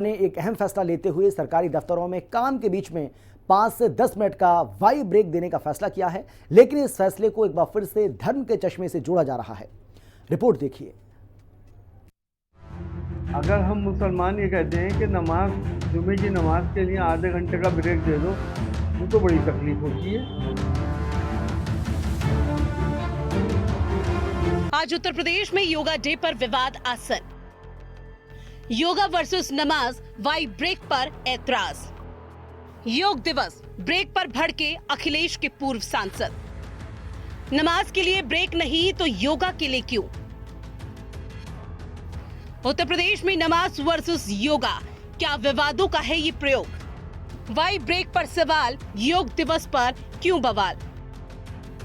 ने एक अहम फैसला लेते हुए सरकारी दफ्तरों में काम के बीच में 5 से 10 मिनट का वाई ब्रेक देने का फैसला किया है, लेकिन इस फैसले को एक बार फिर से धर्म के चश्मे से जोड़ा जा रहा है। रिपोर्ट देखिए। अगर हम मुसलमान ये कहते हैं कि नमाज, जुमे की नमाज के लिए आधे घंटे का ब्रेक दे दो, तो बड़ी तकलीफ होती है। आज उत्तर प्रदेश में योगा डे पर विवाद आसन। योगा वर्सेस नमाज, वाई ब्रेक पर ऐतराज। योग दिवस, ब्रेक पर भड़के अखिलेश के पूर्व सांसद। नमाज के लिए ब्रेक नहीं तो योगा के लिए क्यों? उत्तर प्रदेश में नमाज वर्सेस योगा, क्या विवादों का है ये प्रयोग? वाई ब्रेक पर सवाल, योग दिवस पर क्यों बवाल?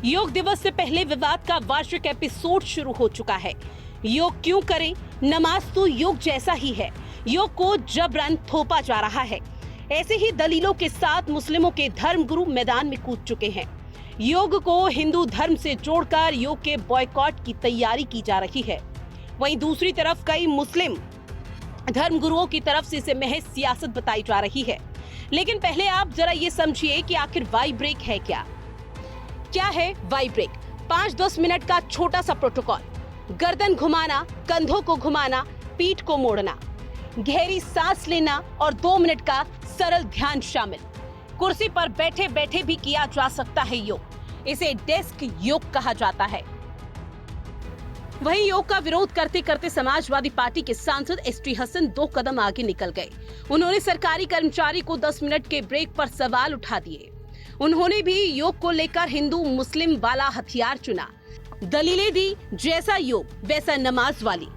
योग दिवस से पहले विवाद का वार्षिक एपिसोड शुरू हो चुका है। योग क्यों करें? नमाज तो योग जैसा ही है। योग को जबरन थोपा जा रहा है। ऐसे ही दलीलों के साथ मुस्लिमों के धर्मगुरु मैदान में कूद चुके हैं। योग को हिंदू धर्म से जोड़कर योग के बॉयकॉट की तैयारी की जा रही है। वहीं दूसरी तरफ कई मुस्लिम धर्मगुरुओं की तरफ से इसे महज सियासत बताई जा रही है। लेकिन पहले आप जरा ये समझिए कि आखिर वाई ब्रेक है क्या? क्या है वाई ब्रेक? 5-10 मिनट का छोटा सा प्रोटोकॉल। गर्दन घुमाना, कंधों को घुमाना, पीठ को मोड़ना, गहरी सांस लेना और 2 मिनट का सरल ध्यान शामिल। कुर्सी पर बैठे बैठे भी किया जा सकता है योग। इसे डेस्क योग कहा जाता है। वहीं योग का विरोध करते करते समाजवादी पार्टी के सांसद एसटी हसन 2 कदम आगे निकल गए। उन्होंने सरकारी कर्मचारी को 10 मिनट के ब्रेक पर सवाल उठा दिए। उन्होंने भी योग को लेकर हिंदू मुस्लिम वाला हथियार चुना। दलीलें दी, जैसा योग वैसा नमाज वाली।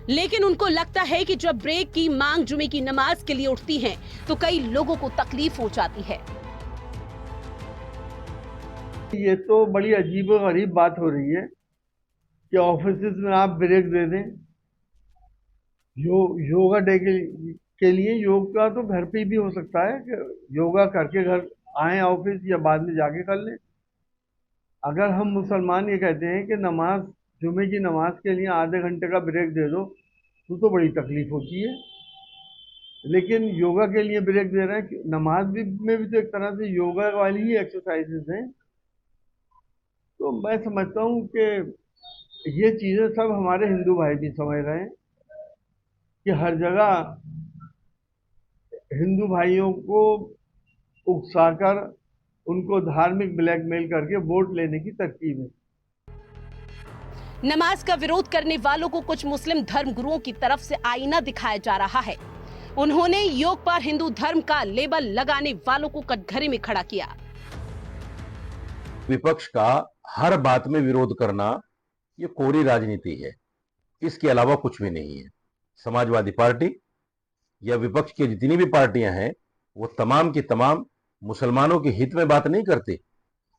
लेकिन उनको लगता है कि जब ब्रेक की मांग जुमे की नमाज के लिए उठती है तो कई लोगों को तकलीफ हो जाती है। ये तो बड़ी अजीब और गरीब बात हो रही है कि ऑफिस में आप ब्रेक दे दें। योगा डे के लिए योग का तो घर पे भी हो सकता है कि योगा करके घर आए ऑफिस या बाद में जाके कर लें। अगर हम मुसलमान ये कहते हैं कि नमाज, जुमे की नमाज के लिए आधे घंटे का ब्रेक दे दो, तो बड़ी तकलीफ होती है। लेकिन योगा के लिए ब्रेक दे रहे हैं। नमाज में भी तो एक तरह से योगा वाली ही एक्सरसाइजेज हैं। तो मैं समझता हूँ कि ये चीज़ें सब हमारे हिंदू भाई भी समझ रहे हैं कि हर जगह हिंदू भाइयों को उकसाकर उनको धार्मिक ब्लैकमेल करके वोट लेने की तरकीब है। नमाज का विरोध करने वालों को कुछ मुस्लिम धर्मगुरुओं की तरफ से आईना दिखाया जा रहा है। उन्होंने योग पर हिंदू धर्म का लेबल लगाने वालों को कटघरे में खड़ा किया। विपक्ष का हर बात में विरोध करना ये कोरी राजनीति है, इसके अलावा कुछ भी नहीं है। समाजवादी पार्टी या विपक्ष की जितनी भी पार्टियां हैं वो तमाम की तमाम मुसलमानों के हित में बात नहीं करती,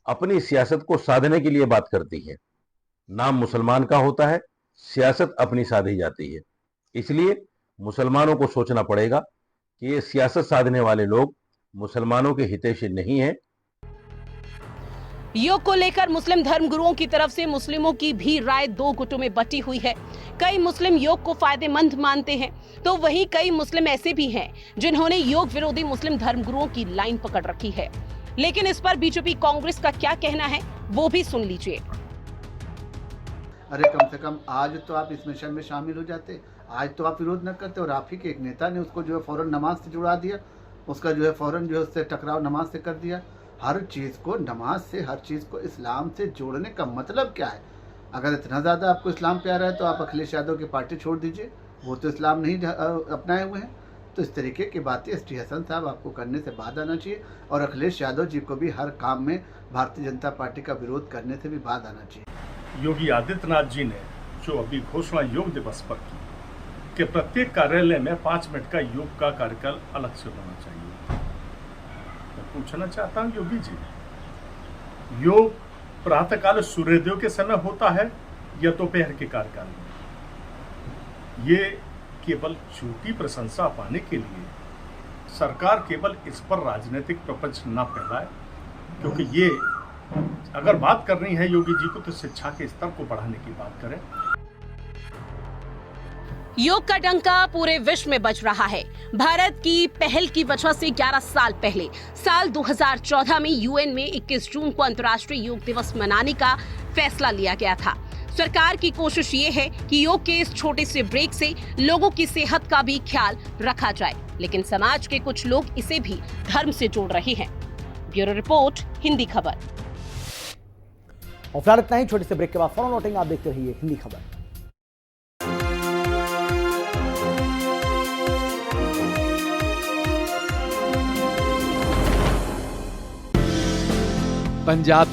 अपनी सियासत को साधने के लिए बात करती है। नाम मुसलमान का होता है, सियासत अपनी साधी जाती है। इसलिए मुसलमानों को सोचना पड़ेगा कि ये सियासत साधने वाले लोग मुसलमानों के हितैषी नहीं हैं। योग को लेकर मुस्लिम धर्मगुरुओं की तरफ से मुस्लिमों की भी राय 2 गुटों में बटी हुई है। कई मुस्लिम योग को फायदेमंद मानते हैं, तो वहीं कई मुस्लिम ऐसे भी हैं जिन्होंने योग विरोधी मुस्लिम धर्मगुरुओं की लाइन पकड़ रखी है। लेकिन इस पर बीजेपी कांग्रेस का क्या कहना है, वो भी सुन लीजिए। अरे कम से कम आज तो आप इस मिशन में शामिल हो जाते, आज तो आप विरोध न करते। और आप ही के एक नेता ने उसको जो है फौरन नमाज से जुड़ा दिया, उसका जो है फौरन जो है उससे टकराव नमाज से कर दिया। हर चीज़ को नमाज से, हर चीज़ को इस्लाम से जोड़ने का मतलब क्या है? अगर इतना ज़्यादा आपको इस्लाम प्यारा है तो आप अखिलेश यादव की पार्टी छोड़ दीजिए, वो तो इस्लाम नहीं अपनाए हुए हैं। तो इस तरीके की बातें एसटी हसन साहब आपको करने से बाध आना चाहिए, और अखिलेश यादव जी को भी हर काम में भारतीय जनता पार्टी का विरोध करने से भी बाध आना चाहिए। योगी आदित्यनाथ जी ने जो अभी घोषणा योग दिवस पर की कि प्रत्येक कार्यालय में 5 मिनट का योग का कार्यकाल अलग से होना चाहिए, मैं पूछना चाहता हूँ योगी जी, योग प्रातःकाल सूर्योदय के समय होता है या दोपहर के कार्यकाल में? ये केवल झूठी प्रशंसा पाने के लिए सरकार केवल इस पर राजनीतिक प्रपंच न फैलाए, क्योंकि ये अगर बात करनी है योगी जी को तो शिक्षा के स्तर को बढ़ाने की बात करें। योग का डंका पूरे विश्व में बज रहा है। भारत की पहल की वजह से 11 साल पहले साल 2014 में यूएन में 21 जून को अंतर्राष्ट्रीय योग दिवस मनाने का फैसला लिया गया था। सरकार की कोशिश ये है कि योग के इस छोटे से ब्रेक से लोगों की सेहत का भी ख्याल रखा जाए, लेकिन समाज के कुछ लोग इसे भी धर्म से जोड़ रहे हैं। ब्यूरो रिपोर्ट, हिंदी खबर। और फिलहाल इतना ही। छोटे से ब्रेक के बाद फौरन लौटेंगे। आप देखते रहिए हिंदी खबर। पंजाब